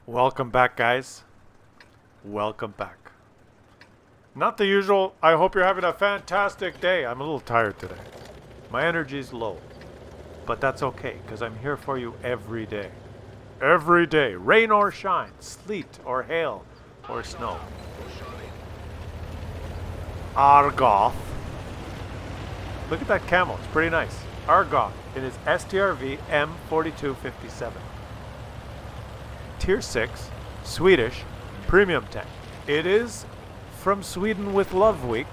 Welcome back, guys. Welcome back. Not the usual, I hope you're having a fantastic day. I'm a little tired today. My energy's low. But that's okay, because I'm here for you every day. Every day. Rain or shine. Sleet or hail or snow. Argoth. Look at that camel. It's pretty nice. Argoth in his STRV M4257. Tier 6, Swedish, premium tank. It is from Sweden with Love Week,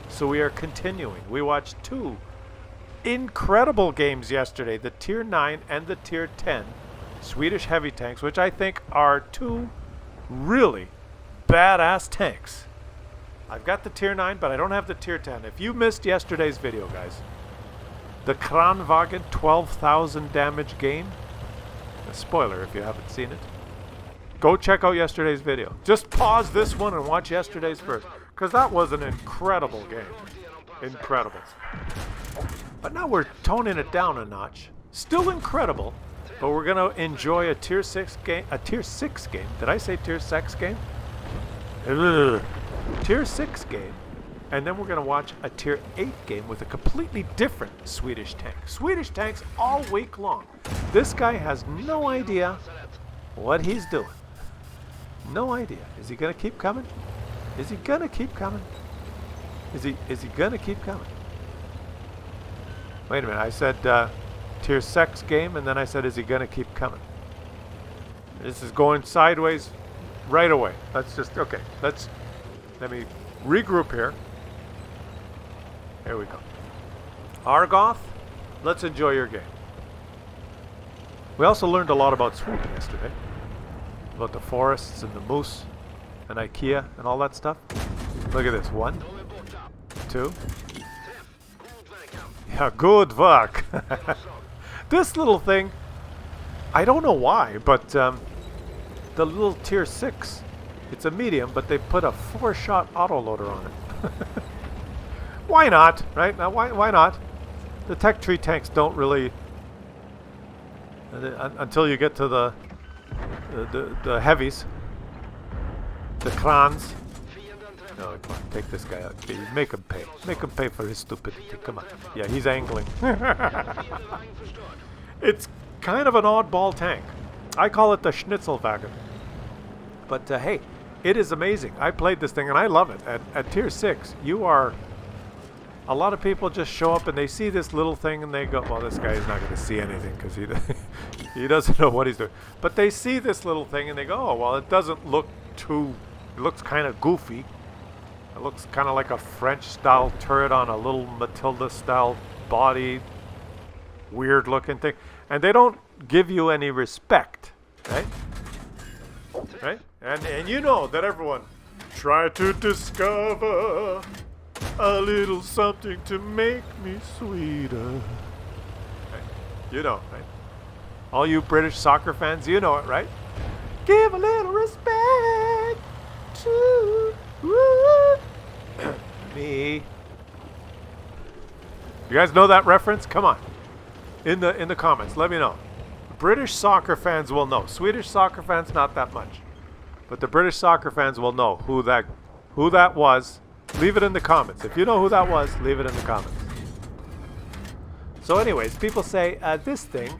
so we are continuing. We watched two incredible games yesterday, the Tier 9 and the Tier 10 Swedish heavy tanks, which I think are two really badass tanks. I've got the Tier 9, but I don't have the Tier 10. If you missed yesterday's video, guys, the Kranvagen 12,000 damage game, a spoiler if you haven't seen it, go check out yesterday's video. Just pause this one and watch yesterday's first, because that was an incredible game. Incredible. But now we're toning it down a notch. Still incredible, but we're going to enjoy a Tier 6 game. A Tier 6 game. Did I say Tier 6 game? Ugh. Tier 6 game. And then we're going to watch a Tier 8 game with a completely different Swedish tank. Swedish tanks all week long. This guy has no idea what he's doing. No idea. Is he gonna keep coming? Is he gonna keep coming? Is he gonna keep coming? Wait a minute. I said Tier 6 game, and then I said, is he gonna keep coming? This is going sideways right away. Let's just let me regroup here. Here we go. Argoth, let's enjoy your game. We also learned a lot about Sweden yesterday. About the forests and the moose and IKEA and all that stuff. Look at this. 1, 2. Yeah, good work. This little thing, I don't know why, but the little Tier 6, it's a medium, but they put a 4-shot autoloader on it. Why not, right? Now, why not? The tech tree tanks don't really, until you get to the heavies, the crans. No, come on, take this guy out. Make him pay. Make him pay for his stupidity. Come on. Yeah, he's angling. It's kind of an oddball tank. I call it the Schnitzelwagen. But hey, it is amazing. I played this thing and I love it. At Tier 6, you are... A lot of people just show up and they see this little thing and they go, well, this guy is not going to see anything because he doesn't know what he's doing. But they see this little thing and they go, oh, well, it doesn't look too... It looks kind of goofy. It looks kind of like a French-style turret on a little Matilda-style body. Weird-looking thing. And they don't give you any respect, right? Right? And you know that everyone try to discover a little something to make me sweeter. Right. You know, right? All you British soccer fans, you know it, right? Give a little respect to me. You guys know that reference? Come on. In the comments, let me know. British soccer fans will know. Swedish soccer fans, not that much. But the British soccer fans will know who that was. Leave it in the comments. If you know who that was, leave it in the comments. So anyways, people say, this thing,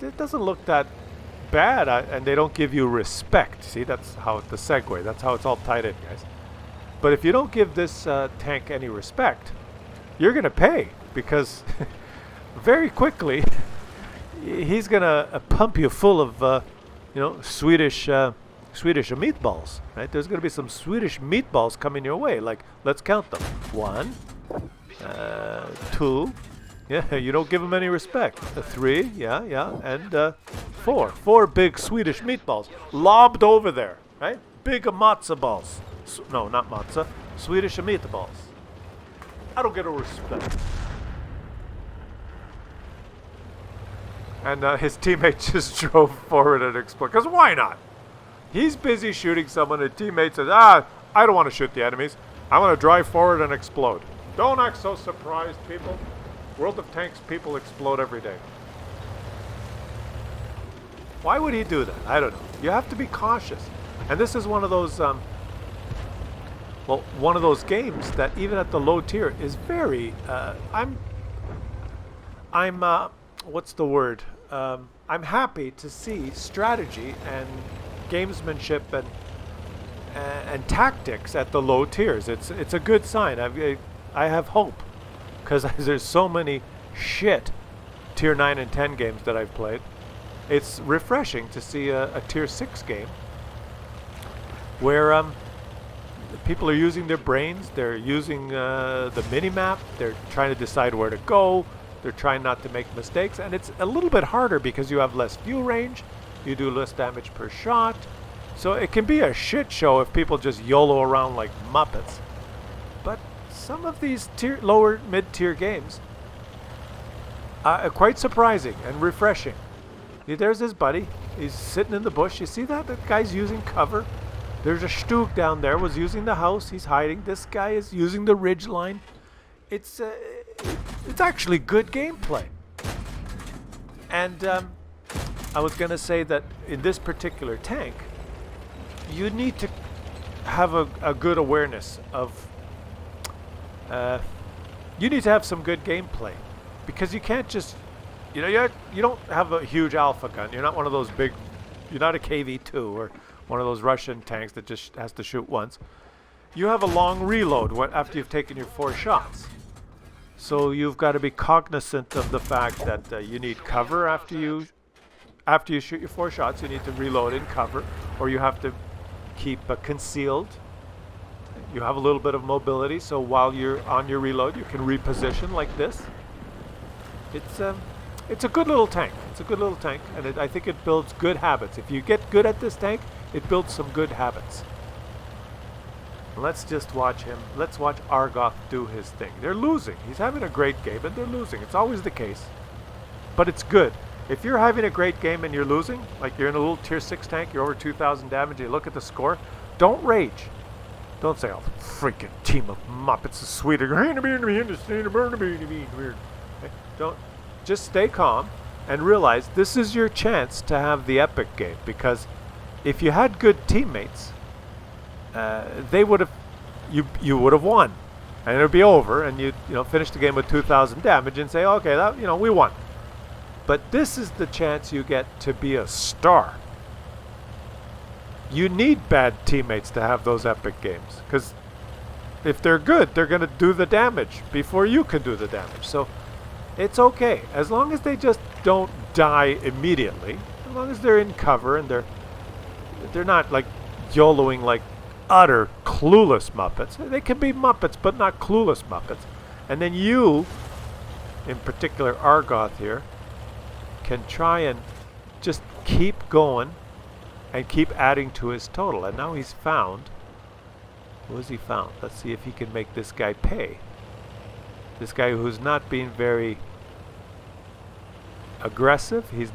it doesn't look that bad, and they don't give you respect. See, that's how the segue, that's how it's all tied in, guys. But if you don't give this tank any respect, you're going to pay, because very quickly, he's going to pump you full of, Swedish meatballs, right? There's going to be some Swedish meatballs coming your way. Like, let's count them. 1, 2. Yeah, you don't give them any respect. 3, yeah, and 4. 4 big Swedish meatballs lobbed over there, right? Big matzo balls. No, not matzo. Swedish meatballs. I don't get a respect. And his teammate just drove forward and exploded. Because why not? He's busy shooting someone, and teammate says, I don't want to shoot the enemies. I want to drive forward and explode. Don't act so surprised, people. World of Tanks people explode every day. Why would he do that? I don't know. You have to be cautious. And this is one of those, one of those games that even at the low tier is very, what's the word? I'm happy to see strategy and gamesmanship and tactics at the low tiers. It's a good sign. I have hope because there's so many shit tier 9 and 10 games that I've played. It's refreshing to see a tier 6 game where people are using their brains, they're using the mini-map, they're trying to decide where to go, they're trying not to make mistakes, and it's a little bit harder because you have less fuel range, you do less damage per shot, so it can be a shit show if people just YOLO around like Muppets. But some of these lower mid-tier games are quite surprising and refreshing. There's his buddy, he's sitting in the bush, you see that? That guy's using cover. There's a Stug down there, was using the house, he's hiding. This guy is using the ridge line. It's actually good gameplay. And I was going to say that in this particular tank, you need to have a good awareness of... you need to have some good gameplay. Because you can't just... You know, you don't have a huge alpha gun. You're not one of those big... You're not a KV-2 or one of those Russian tanks that just has to shoot once. You have a long reload after you've taken your 4 shots. So you've got to be cognizant of the fact that you need cover after you shoot your 4 shots. You need to reload in cover, or you have to keep concealed. You have a little bit of mobility, so while you're on your reload, you can reposition like this. It's a good little tank. It's a good little tank, and I think it builds good habits. If you get good at this tank, it builds some good habits. Let's just watch him. Let's watch Argoth do his thing. They're losing. He's having a great game, and they're losing. It's always the case. But it's good. If you're having a great game and you're losing, like you're in a little tier 6 tank, you're over 2,000 damage, you look at the score, don't rage. Don't say, oh, freaking team of Muppets is sweeter. Don't. Just stay calm and realize this is your chance to have the epic game, because if you had good teammates, they would have, you would have won, and it would be over, and you finish the game with 2,000 damage and say, okay, that we won. But this is the chance you get to be a star. You need bad teammates to have those epic games, because if they're good, they're going to do the damage before you can do the damage. So it's okay, as long as they just don't die immediately, as long as they're in cover and they're not like YOLOing like utter clueless Muppets. They can be Muppets, but not clueless Muppets. And then you, in particular Argoth here, can try and just keep going and keep adding to his total. And now he's found... Who has he found? Let's see if he can make this guy pay. This guy who's not being very aggressive. He's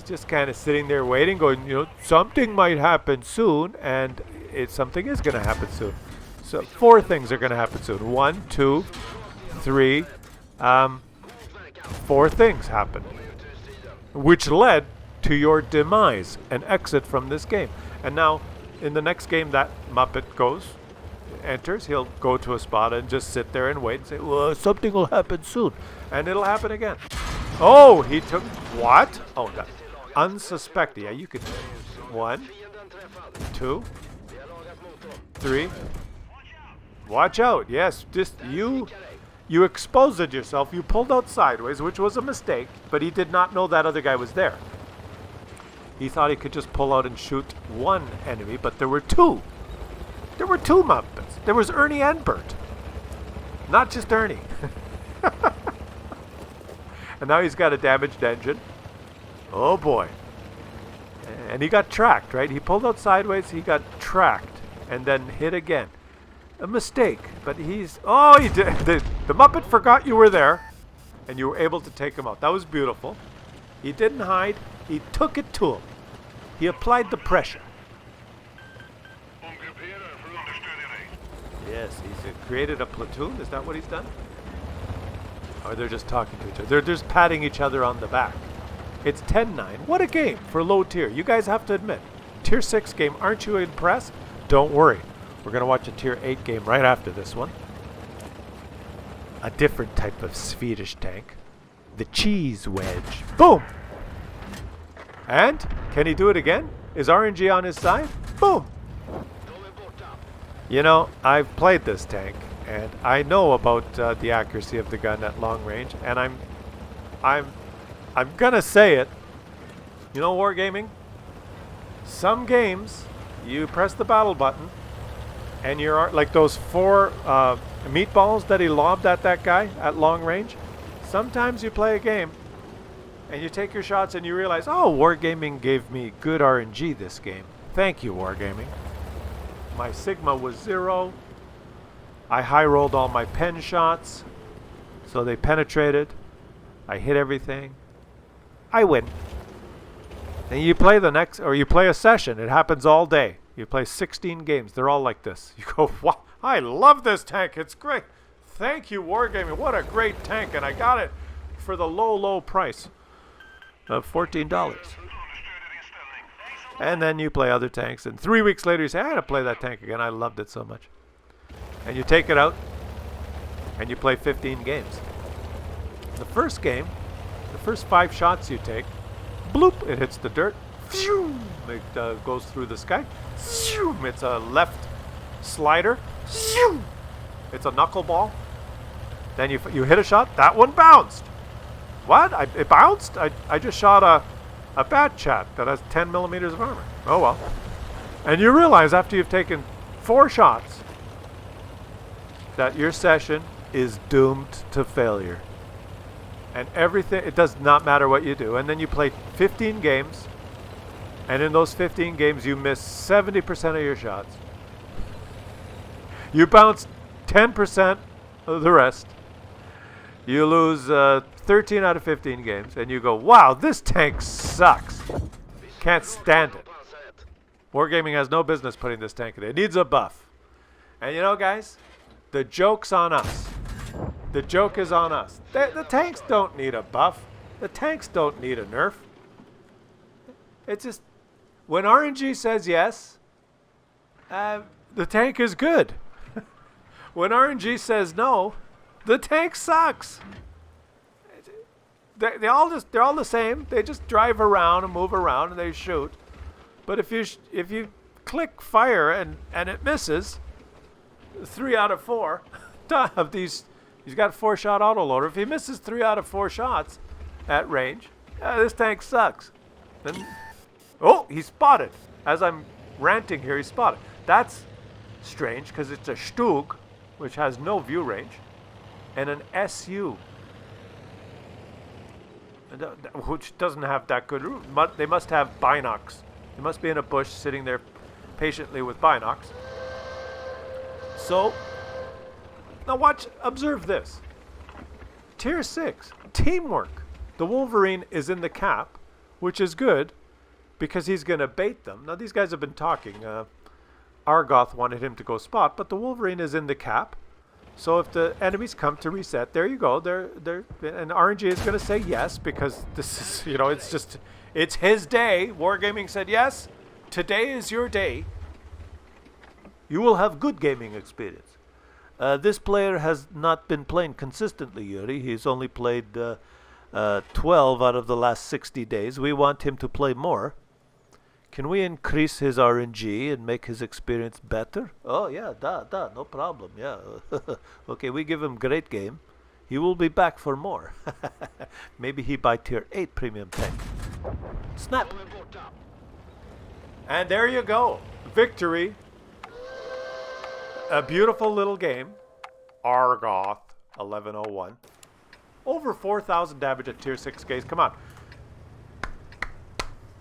just kind of sitting there waiting, going, something might happen soon, and something is going to happen soon. So 4 things are going to happen soon. 1, 2, 3, 4 things happened, which led to your demise and exit from this game. And now, in the next game, that Muppet enters, he'll go to a spot and just sit there and wait and say, well, something will happen soon. And it'll happen again. Oh, he took... What? Oh, that... Unsuspecting. Yeah, you could... 1, 2, 3. Watch out. Yes, just you exposed yourself. You pulled out sideways, which was a mistake, but he did not know that other guy was there. He thought he could just pull out and shoot one enemy, but there were 2. There were 2 Muppets. There was Ernie and Bert. Not just Ernie. And now he's got a damaged engine. Oh boy. And he got tracked, right? He pulled out sideways, he got tracked, and then hit again. A mistake, but he's... Oh, he did. The Muppet forgot you were there, and you were able to take him out. That was beautiful. He didn't hide. He took it to him. He applied the pressure. Yes, he's created a platoon. Is that what he's done? Or they're just talking to each other. They're just patting each other on the back. It's 10-9. What a game for low tier. You guys have to admit. Tier 6 game. Aren't you impressed? Don't worry. We're going to watch a tier 8 game right after this one. A different type of Swedish tank. The cheese wedge. Boom! And can he do it again? Is RNG on his side? Boom! You know, I've played this tank, and I know about the accuracy of the gun at long range, and I'm gonna say it. You know, Wargaming? Some games, you press the battle button, and you're like those 4 meatballs that he lobbed at that guy at long range. Sometimes you play a game, and you take your shots, and you realize, oh, Wargaming gave me good RNG this game. Thank you, Wargaming. My Sigma was 0. I high rolled all my pen shots, so they penetrated. I hit everything. I win. And you play the next, or you play a session. It happens all day. You play 16 games. They're all like this. You go, wow, I love this tank. It's great. Thank you, Wargaming. What a great tank. And I got it for the low, low price of $14. And then you play other tanks, and 3 weeks later you say, I had to play that tank again. I loved it so much. And you take it out, and you play 15 games. The first game, the first 5 shots you take, bloop, it hits the dirt. Phew, it goes through the sky. Phew, it's a left slider. Phew, it's a knuckleball. Then you hit a shot. That one bounced. What? It bounced? I just shot a bat chat that has 10 millimeters of armor. Oh well. And you realize after you've taken 4 shots that your session is doomed to failure. And everything, it does not matter what you do. And then you play 15 games, and in those 15 games you miss 70% of your shots. You bounce 10% of the rest. You lose 13 out of 15 games, and you go, wow, this tank sucks. Can't stand it. Wargaming has no business putting this tank in. It needs a buff. And you know, guys, the joke's on us. The joke is on us. The tanks don't need a buff. The tanks don't need a nerf. It's just, when RNG says yes, the tank is good. When RNG says no, the tank sucks. They're all the same. They just drive around and move around and they shoot. But if you click fire and it misses, 3 out of 4 of these, he's got 4-shot autoloader. If he misses 3 out of 4 shots at range, this tank sucks. Then, oh, he's spotted. As I'm ranting here, he's spotted. That's strange because it's a Stug, which has no view range, and an SU, which doesn't have that good room. They must have binocs. They must be in a bush sitting there patiently with binocs. So, now observe this. Tier 6, teamwork. The Wolverine is in the cap, which is good because he's going to bait them. Now, these guys have been talking. Argoth wanted him to go spot, but the Wolverine is in the cap. So if the enemies come to reset, there you go. And RNG is going to say yes because this is, it's his day. Wargaming said yes. Today is your day. You will have good gaming experience. This player has not been playing consistently, Yuri. He's only played 12 out of the last 60 days. We want him to play more. Can we increase his RNG and make his experience better? Oh, yeah, no problem, yeah. Okay, we give him great game. He will be back for more. Maybe he buy tier 8 premium tank. Snap! And there you go. Victory. A beautiful little game. Argoth 1101. Over 4,000 damage at tier 6 guys. Come on.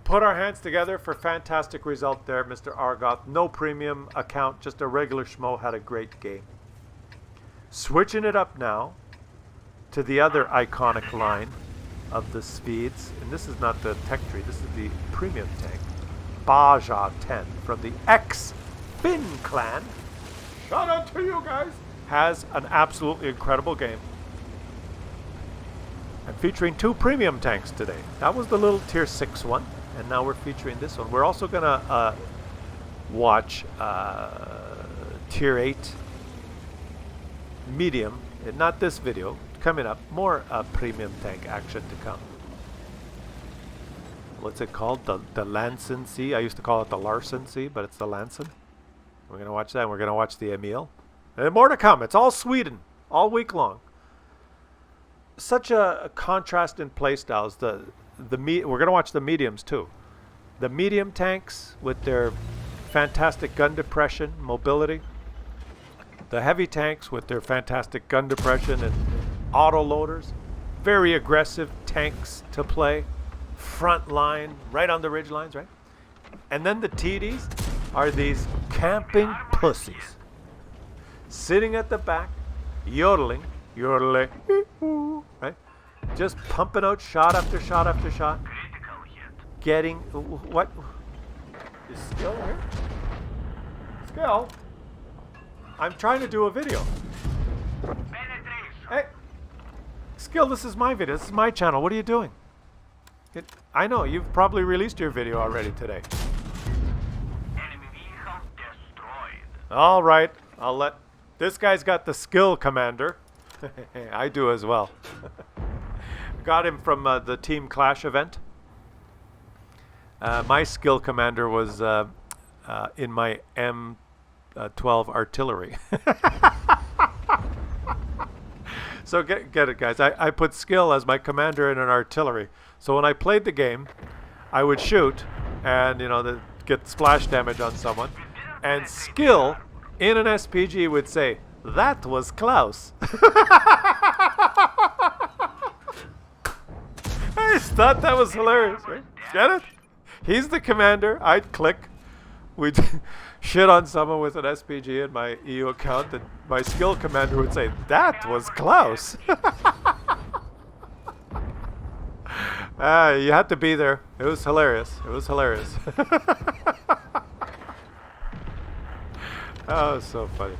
Put our hands together for fantastic result there, Mr. Argoth. No premium account, just a regular schmo, had a great game. Switching it up now to the other iconic line of the Swedes. And this is not the tech tree, this is the premium tank. Baja 10 from the X-Fin clan. Shout out to you guys. Has an absolutely incredible game. I'm featuring 2 premium tanks today. That was the little tier 6 one, and now we're featuring this one. We're also gonna watch tier 8 medium. Not this video. Coming up, more premium tank action to come. What's it called? The Lansen Sea. I used to call it the Larsen Sea, but it's the Lansen. We're gonna watch that. And we're gonna watch the Emil. And more to come. It's all Sweden, all week long. Such a contrast in playstyles. We're gonna watch the mediums too. The medium tanks with their fantastic gun depression, mobility. The heavy tanks with their fantastic gun depression and auto loaders. Very aggressive tanks to play. Front line, right on the ridge lines, right? And then the TDs are these camping pussies. Sitting at the back, yodeling, right? Just pumping out shot after shot after shot. Getting, what? Is Skill here? Skill? I'm trying to do a video. Hey, Skill, this is my video. This is my channel. What are you doing? I know, you've probably released your video already today. Enemy vehicle destroyed. All right, I'll let... This guy's got the Skill commander. I do as well. Got him from the Team Clash event. My Skill commander was in my M12 artillery. So get it, guys. I put Skill as my commander in an artillery. So when I played the game, I would shoot and, you know, get splash damage on someone. And Skill in an SPG would say, "That was Claus." I just thought that was hilarious, right? Get it? He's the commander. I'd click. We'd shit on someone with an SPG in my EU account, and my Skill commander would say, "That was Claus." You had to be there. It was hilarious. It was hilarious. Oh, so funny.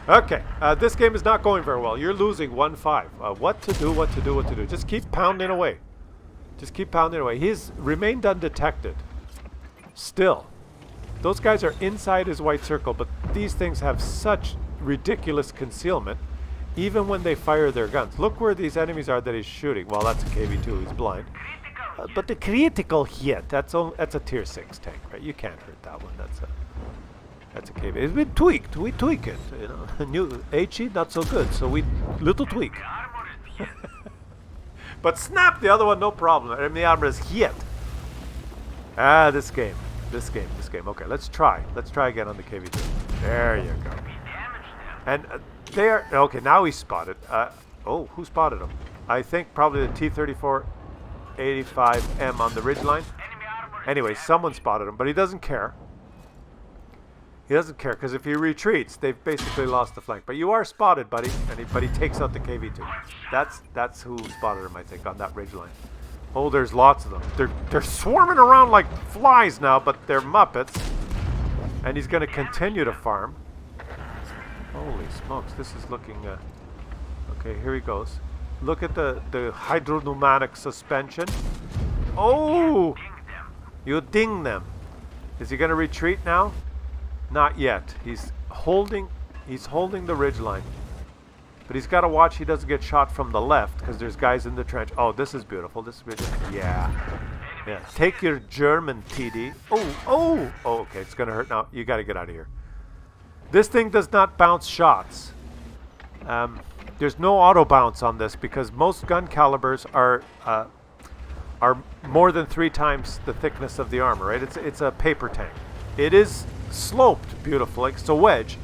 Okay, this game is not going very well. You're losing 1-5. What to do, what to do, what to do. Just keep pounding away. Just keep pounding away. He's remained undetected. Still. Those guys are inside his white circle, but these things have such ridiculous concealment, even when they fire their guns. Look where these enemies are that he's shooting. Well, that's a KV-2. He's blind. But the critical hit, that's a tier 6 tank, right? You can't hurt that one. That's a KV. It's been tweaked. We tweak it. You know, new HE not so good, so we little tweak. But snap the other one, no problem. And the armor is hit. This game. Okay, let's try. Let's try again on the KV-2. There you go. And there. Okay, now he's spotted. Oh, who spotted him? I think probably the T-34-85M on the ridgeline. Anyway, someone spotted him, but he doesn't care. He doesn't care, because if he retreats, they've basically lost the flank. But you are spotted, buddy. But he takes out the KV-2. That's who spotted him, I think, on that ridgeline. Oh, there's lots of them. They're swarming around like flies now, but they're Muppets. And he's going to continue to farm. Holy smokes, this is looking... okay, here he goes. Look at the hydropneumatic suspension. Oh! You ding them. Is he going to retreat now? Not yet. He's holding the ridgeline. But he's got to watch he doesn't get shot from the left, because there's guys in the trench. Oh, this is beautiful. This is beautiful. Yeah. Yeah. Take your German TD. Oh, okay. It's going to hurt now. You got to get out of here. This thing does not bounce shots. There's no auto bounce on this, because most gun calibers are more than 3 times the thickness of the armor, right? It's a paper tank. It is sloped beautifully. It's a wedge,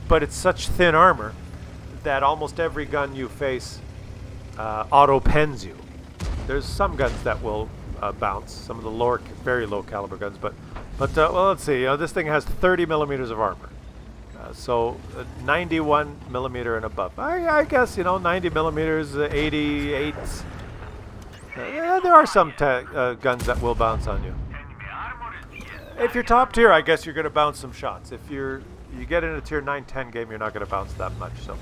but it's such thin armor that almost every gun you face auto pens you. There's some guns that will bounce, some of the lower, very low caliber guns, but well, let's see. This thing has 30 millimeters of armor, so 91 millimeter and above. I guess 90 millimeters, 88. Yeah, there are some guns that will bounce on you. If you're top tier, I guess you're going to bounce some shots. If you get in a tier 9-10 game, you're not going to bounce that much. So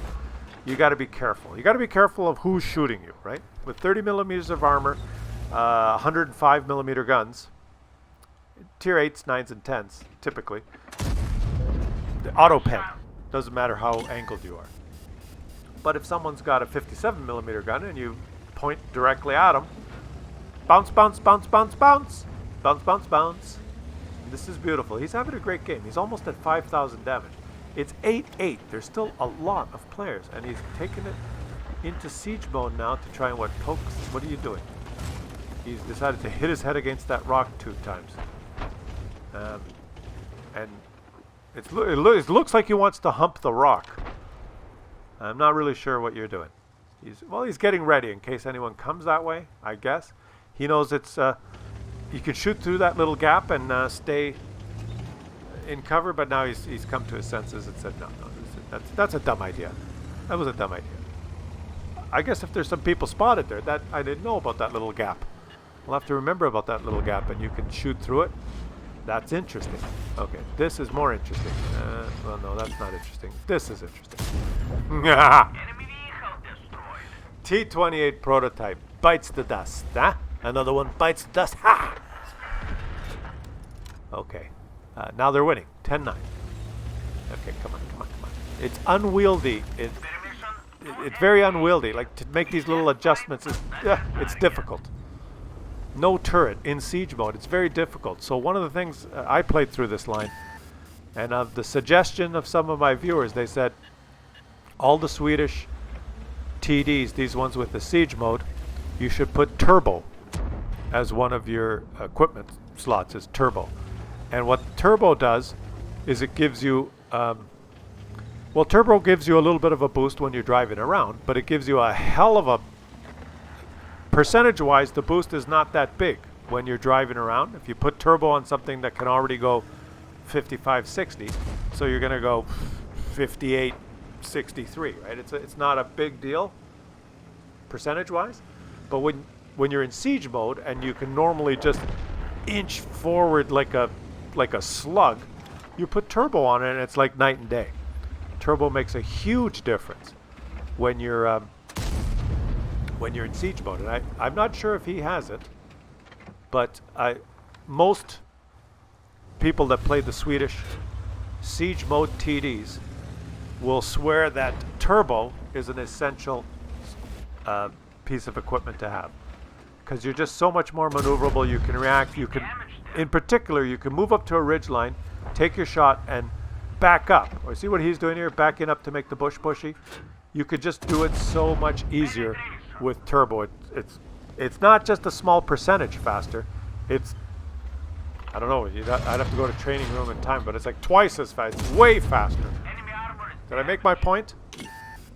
you got to be careful. You got to be careful of who's shooting you, right? With 30 millimeters of armor, 105 millimeter guns, tier 8s, 9s, and 10s, typically. The auto pen. Doesn't matter how angled you are. But if someone's got a 57 millimeter gun and you point directly at them, bounce, bounce, bounce, bounce, bounce, bounce, bounce, bounce. This is beautiful. He's having a great game. He's almost at 5,000 damage. It's 8-8. There's still a lot of players, and he's taken it into siege mode now to try and pokes. What are you doing? He's decided to hit his head against that rock 2 times. And it looks like he wants to hump the rock. I'm not really sure what you're doing. He's getting ready in case anyone comes that way, I guess. He knows it's you can shoot through that little gap and stay in cover, but now he's come to his senses and said, no, that's a dumb idea. That was a dumb idea. I guess if there's some people spotted there, that I didn't know about that little gap. We'll have to remember about that little gap, and you can shoot through it. That's interesting. Okay, this is more interesting. Well, no, that's not interesting. This is interesting. Enemy vehicle destroyed. T-28 prototype bites the dust. Huh? Another one bites the dust. Ha! Okay. Now they're winning. 10-9. Okay, come on. It's unwieldy. It's very unwieldy. Like, to make these little adjustments, it's difficult. No turret in siege mode. It's very difficult. So one of the things I played through this line, and of the suggestion of some of my viewers, they said all the Swedish TDs, these ones with the siege mode, you should put turbo as one of your equipment slots, is turbo. And what turbo does is it gives you well, turbo gives you a little bit of a boost when you're driving around, but it gives you a hell of a percentage-wise, the boost is not that big when you're driving around. If you put turbo on something that can already go 55, 60, so you're going to go 58, 63, right? It's not a big deal percentage-wise, but when you're in siege mode and you can normally just inch forward like a slug, you put turbo on it and it's like night and day. Turbo makes a huge difference when you're in siege mode, and I'm not sure if he has it, but most people that play the Swedish siege mode TDs will swear that turbo is an essential piece of equipment to have, because you're just so much more maneuverable. You can react. You can, in particular, you can move up to a ridge line, take your shot, and back up. Or see what he's doing here, backing up to make the bush bushy. You could just do it so much easier with turbo. It's not just a small percentage faster. It's, I don't know, I'd have to go to training room in time, but it's like twice as fast. It's way faster. Did I make my point?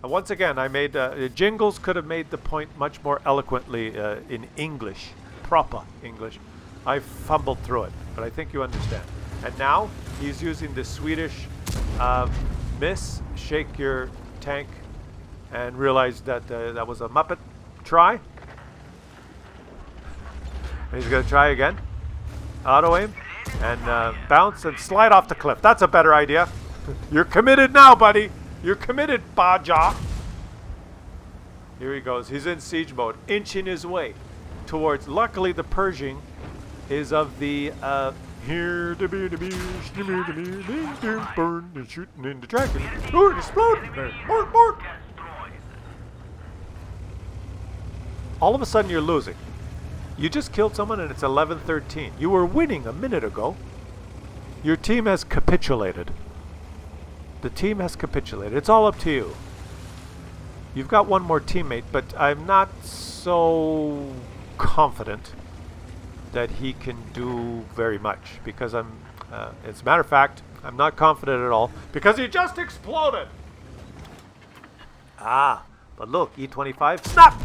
And once again, I made Jingles could have made the point much more eloquently in English, proper English. I fumbled through it, but I think you understand. And now he's using the Swedish miss, shake your tank, and realize that that was a Muppet try. And he's going to try again. Auto aim and bounce and slide off the cliff. That's a better idea. You're committed now, buddy. You're committed, Baja. Here he goes. He's in siege mode, inching his way towards. Luckily, the Pershing is of the here to be burn and shooting in the dragon. Oh, it exploded there. Bork. All of a sudden, you're losing. You just killed someone and it's 11-13. You were winning a minute ago. Your team has capitulated. The team has capitulated. It's all up to you. You've got one more teammate, but I'm not so confident that he can do very much, because as a matter of fact, I'm not confident at all because he just exploded. But look, E25, snap!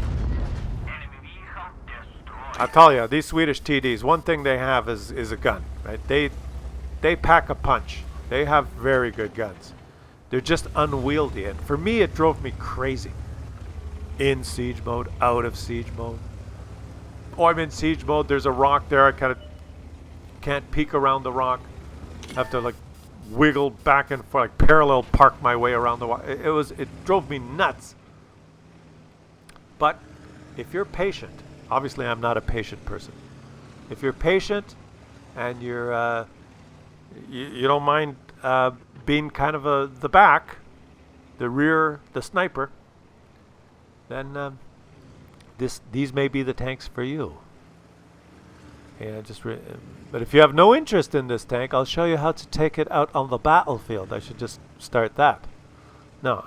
I'll tell you, these Swedish TDs, one thing they have is a gun, right? They pack a punch. They have very good guns. They're just unwieldy, and for me, it drove me crazy. In siege mode, out of siege mode. Oh, I'm in siege mode. There's a rock there. I kind of can't peek around the rock. Have to like wiggle back and forth, like parallel park my way around the wall. It drove me nuts. But if you're patient, obviously I'm not a patient person. If you're patient and you're you don't mind being kind of the back, the rear, the sniper, then these may be the tanks for you. Yeah, but if you have no interest in this tank, I'll show you how to take it out on the battlefield. I should just start that. No,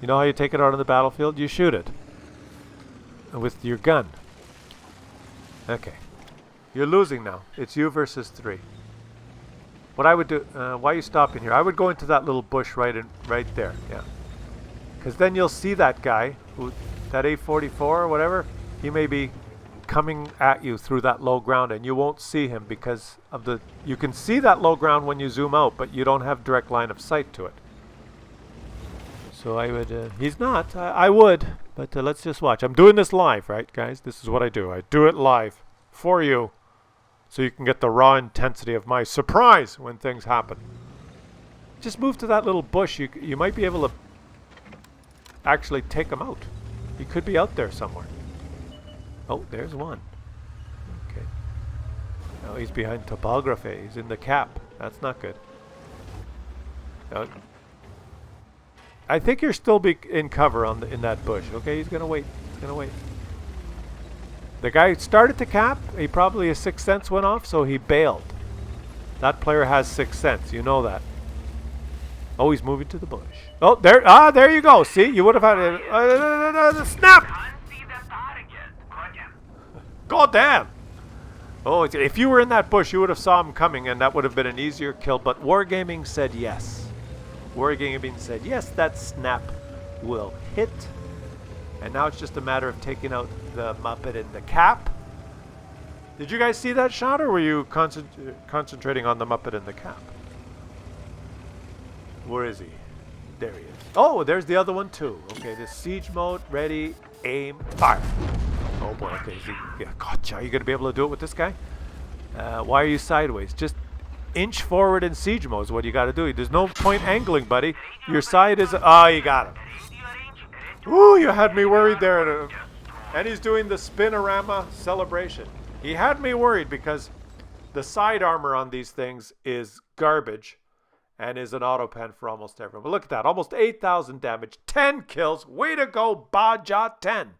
you know how you take it out on the battlefield? You shoot it with your gun. Okay, you're losing now. It's you versus 3. What I would do? Why are you stopping here? I would go into that little bush right there. Yeah, because then you'll see that guy, that A44 or whatever. He may be coming at you through that low ground, and you won't see him because of you can see that low ground when you zoom out, but you don't have direct line of sight to it. So I would, he's not, I would, but let's just watch. I'm doing this live, right guys? This is what I do. I do it live for you so you can get the raw intensity of my surprise when things happen. Just move to that little bush. You might be able to actually take him out. He could be out there somewhere. Oh, there's one. Okay. Now he's behind topography. He's in the cap. That's not good. I think you're still in cover in that bush. Okay, he's gonna wait. He's gonna wait. The guy started to cap. He probably his sixth sense went off, so he bailed. That player has sixth sense. You know that. Oh, he's moving to the bush. Oh, there. Ah, there you go. See, you would have had a snap. God damn! Oh, if you were in that bush, you would have saw him coming, and that would have been an easier kill. But Wargaming said yes. Wargaming said yes, that snap will hit. And now it's just a matter of taking out the Muppet in the cap. Did you guys see that shot, or were you concentrating on the Muppet in the cap? Where is he? There he is. Oh, there's the other one too. Okay, this siege mode, ready, aim, fire. Oh boy, okay, yeah, gotcha. Are you going to be able to do it with this guy? Why are you sideways? Just inch forward in siege mode is what you got to do. There's no point angling, buddy. Your side is... Oh, you got him. Ooh, you had me worried there. And he's doing the spinorama celebration. He had me worried because the side armor on these things is garbage and is an auto pen for almost everyone. But look at that. Almost 8,000 damage. 10 kills. Way to go, Baja 10.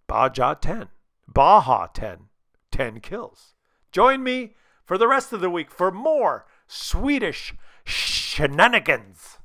Baja 10. Baja 10. 10 kills. Join me for the rest of the week for more Swedish shenanigans.